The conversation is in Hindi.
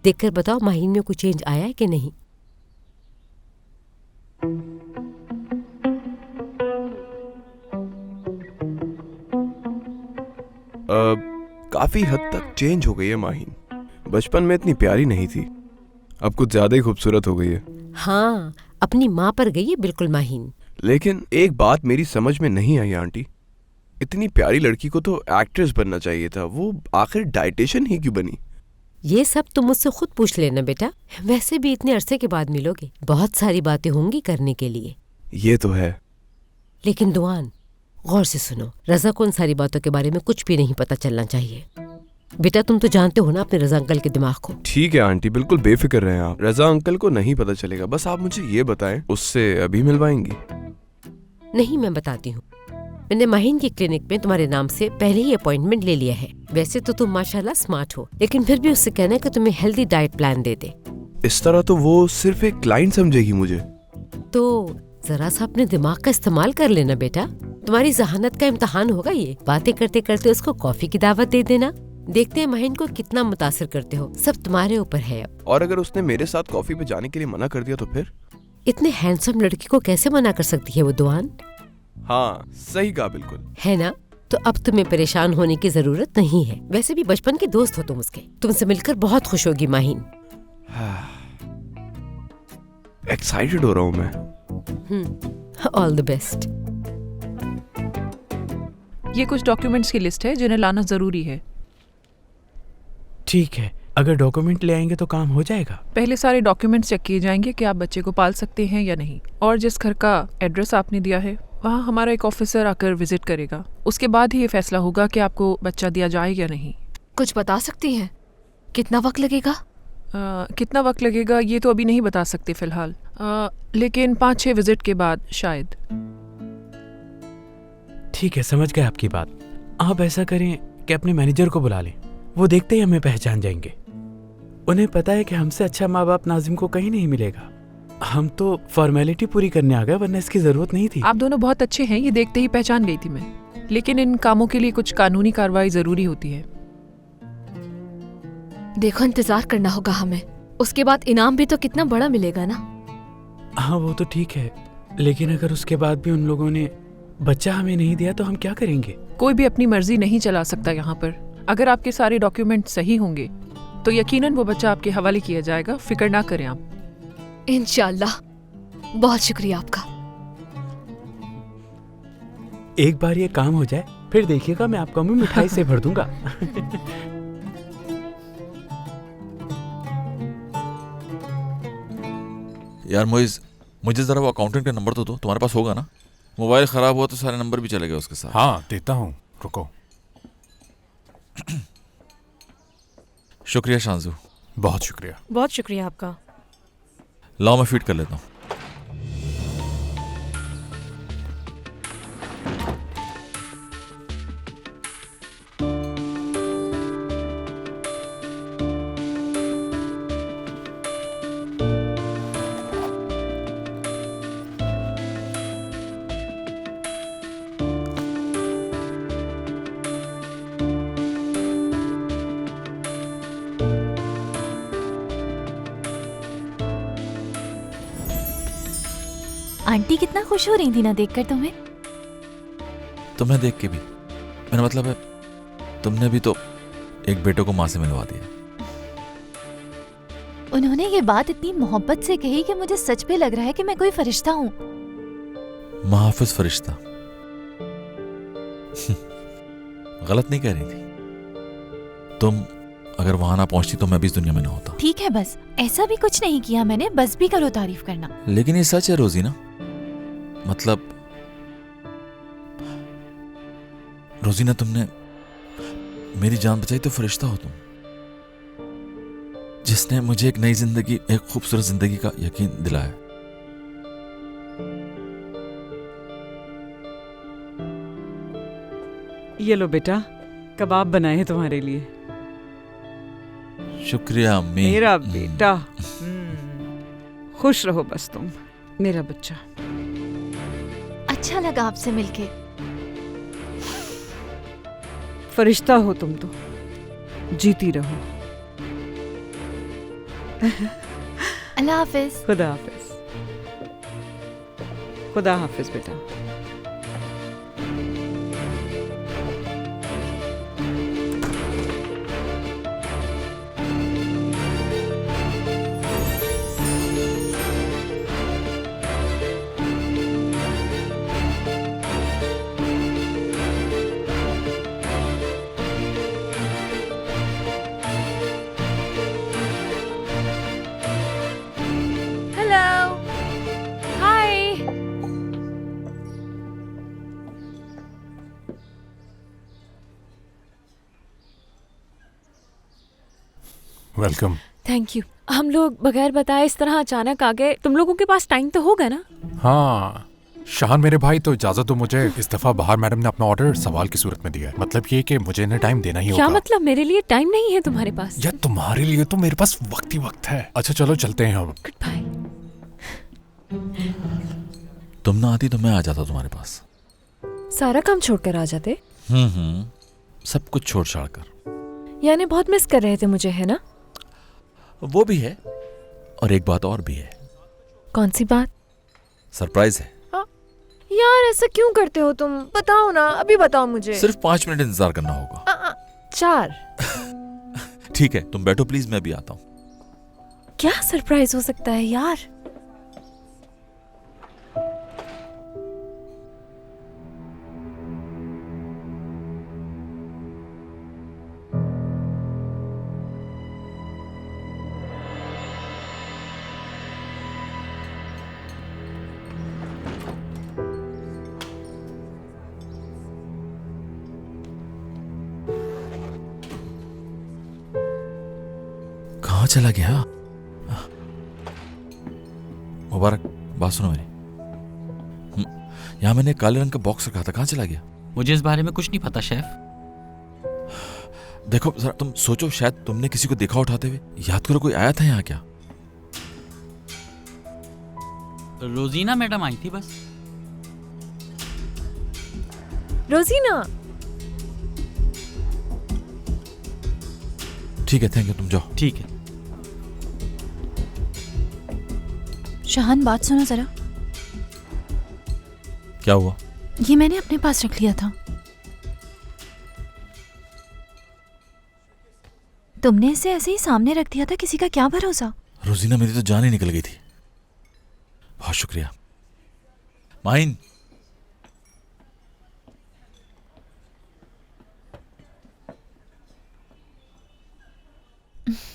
देखकर बताओ माहिन में कोई चेंज आया है कि नहीं। काफी हद तक चेंज हो गई है माहिन। बचपन में इतनी प्यारी नहीं थी, अब कुछ ज्यादा ही खूबसूरत हो गई है। हाँ, अपनी माँ पर गई है बिल्कुल माहिन। लेकिन एक बात मेरी समझ में नहीं आई आंटी, इतनी प्यारी लड़की को तो एक्ट्रेस बनना चाहिए था, वो आखिर डाइटिशियन ही क्यों बनी? ये सब तुम मुझसे खुद पूछ लेना बेटा, वैसे भी इतने अरसे के बाद मिलोगे, बहुत सारी बातें होंगी करने के लिए। ये तो है। लेकिन दुआन, गौर से सुनो, रजा को उन सारी बातों के बारे में कुछ भी नहीं पता चलना चाहिए। बेटा तुम तो जानते हो ना अपने रजा अंकल के दिमाग को। ठीक है आंटी, बिल्कुल बेफिक्र रहें आप। रजा अंकल को नहीं पता चलेगा, बस आप मुझे ये बताएं, उससे अभी मिलवाएंगी? नहीं, मैं बताती हूँ। मैंने माहिन की क्लिनिक में तुम्हारे नाम से पहले ही अपॉइंटमेंट ले लिया है। वैसे तो तुम माशाल्लाह स्मार्ट हो, लेकिन फिर भी उससे कहना है कि तुम्हें हेल्दी डाइट प्लान दे दे। इस तरह तो वो सिर्फ एक क्लाइंट समझेगी मुझे। तो जरा सा अपने दिमाग का इस्तेमाल कर लेना बेटा, तुम्हारी जहानत का इम्तिहान होगा ये। बातें करते करते उसको कॉफी की दावत दे देना। देखते हैं माहिन को कितना मुतासिर करते हो, सब तुम्हारे ऊपर है अब। और अगर उसने मेरे साथ कॉफी पे जाने के लिए मना कर दिया तो फिर? इतने हैंडसम लड़की को कैसे मना कर सकती है वो दुआन? हाँ सही कहा, बिल्कुल है ना। तो अब तुम्हें परेशान होने की जरूरत नहीं है, वैसे भी बचपन के दोस्त हो तुम उसके। तुमसे मिलकर बहुत खुश होगी माहिन। एक्साइटेड हो रहा हूँ मैं। All the best. ये कुछ डॉक्यूमेंट्स की लिस्ट है जिन्हें लाना जरूरी है। ठीक है, अगर डॉक्यूमेंट ले आएंगे तो काम हो जाएगा। पहले सारे डॉक्यूमेंट्स चेक किए जाएंगे कि आप बच्चे को पाल सकते हैं या नहीं, और जिस घर का एड्रेस आपने दिया है वहाँ हमारा एक ऑफिसर आकर विजिट करेगा। उसके बाद ही ये फैसला होगा कि आपको बच्चा दिया जाए या नहीं। कुछ बता सकती हैं कितना वक्त लगेगा? कितना वक्त लगेगा ये तो अभी नहीं बता सकते फिलहाल, लेकिन 5-6 विजिट के बाद शायद। ठीक है, समझ गए आपकी बात। आप ऐसा करें कि अपने मैनेजर को बुला लें, वो देखते ही हमें पहचान जाएंगे। उन्हें पता है कि हमसे अच्छा माँ बाप नाजिम को कहीं नहीं मिलेगा। हम तो फॉर्मेलिटी पूरी करने आ गए, वरना इसकी जरूरत नहीं थी। आप दोनों बहुत अच्छे हैं, ये देखते ही पहचान गई थी मैं, लेकिन इन कामों के लिए कुछ कानूनी कार्रवाई जरूरी होती है। देखो, इंतजार करना होगा हमें, उसके बाद इनाम भी तो कितना बड़ा मिलेगा ना। हाँ वो तो ठीक है, लेकिन अगर उसके बाद भी उन लोगों ने बच्चा हमें नहीं दिया तो हम क्या करेंगे? कोई भी अपनी मर्जी नहीं चला सकता यहाँ पर। अगर आपके सारे डॉक्यूमेंट सही होंगे तो यकीनन वो बच्चा आपके हवाले किया जाएगा, फिक्र ना करें आप। इंशाल्लाह। बहुत शुक्रिया आपका। एक बार ये काम हो जाए फिर देखिएगा, मैं आपको मुंह मिठाई से भर दूंगा। यार मोइज, मुझे जरा वो अकाउंटेंट का नंबर तो दो, तुम्हारे पास होगा ना? मोबाइल खराब हुआ तो सारे नंबर भी चले गए उसके साथ। हाँ देता हूँ, रुको। शुक्रिया शांजू। बहुत शुक्रिया। बहुत शुक्रिया आपका। लाओ मैं फीड कर लेता हूँ। आंटी कितना खुश हो रही थी ना देखकर तुम्हें। तुम्हें देख के भी, मेरा मतलब है तुमने भी तो एक बेटे को माँ से मिलवा दिया। उन्होंने ये बात इतनी मोहब्बत से कही कि मुझे सच पे लग रहा है कि मैं कोई फरिश्ता हूँ। महाफिज फरिश्ता। गलत नहीं कह रही थी तुम। अगर वहां ना पहुंचती तो मैं भी इस दुनिया में ना होता। ठीक है, बस ऐसा भी कुछ नहीं किया मैंने, बस भी करो तारीफ करना। लेकिन ये सच है रोजीना, मतलब रोजीना तुमने मेरी जान बचाई तो फरिश्ता हो तुम, जिसने मुझे एक नई जिंदगी, एक खूबसूरत जिंदगी का यकीन दिलाया। ये लो बेटा, कबाब बनाए हैं तुम्हारे लिए। शुक्रिया अम्मी। मेरा बेटा, खुश रहो बस तुम, मेरा बच्चा। अच्छा लगा आपसे मिलके। फरिश्ता हो तुम तो, जीती रहो। अल्लाह हाफिज। खुदा हाफिज। खुदा हाफिज बेटा। वेलकम। Thank you. हम लोग बगैर बताए इस तरह अचानक आ गए। तुम लोगों के पास टाइम तो होगा ना? हाँ शाहान मेरे भाई, तो इजाजत दो मुझे। इस दफा बाहर मैडम ने अपना ऑर्डर सवाल की सूरत में दिया है। मतलब ये कि मुझे इन्हें टाइम देना ही होगा। क्या मतलब? मेरे लिए टाइम नहीं है तुम्हारे पास? यार तुम्हारे लिए तो मेरे पास वक्त ही वक्त है। अच्छा चलो चलते हैं अब। Goodbye. तुम ना आती तो मैं आ जाता तुम्हारे पास। सारा काम छोड़कर आ जाते? सब कुछ छोड़ छाड़ कर। यानी बहुत मिस कर रहे थे मुझे, है ना? वो भी है, और एक बात और भी है। कौन सी बात? सरप्राइज है। यार ऐसा क्यों करते हो तुम? बताओ ना, अभी बताओ मुझे। सिर्फ 5 मिनट इंतजार करना होगा। 4। ठीक है, तुम बैठो प्लीज, मैं भी आता हूँ। क्या सरप्राइज हो सकता है यार? कहाँ चला गया? मुबारक, बात सुनो मेरी। यहाँ मैंने काले रंग का बॉक्स रखा था, कहाँ चला गया? मुझे इस बारे में कुछ नहीं पता शेफ। देखो जरा तुम सोचो, शायद तुमने किसी को देखा उठाते हुए। याद करो, कोई आया था यहाँ क्या? रोजीना मैडम आई थी बस। रोजीना? ठीक है, थैंक यू, तुम जाओ। ठीक है। शाहान बात सुनो जरा। क्या हुआ? ये मैंने अपने पास रख लिया था। तुमने इसे ऐसे ही सामने रख दिया था, किसी का क्या भरोसा। रोजीना, मेरी तो जान ही निकल गई थी। बहुत शुक्रिया। माइन,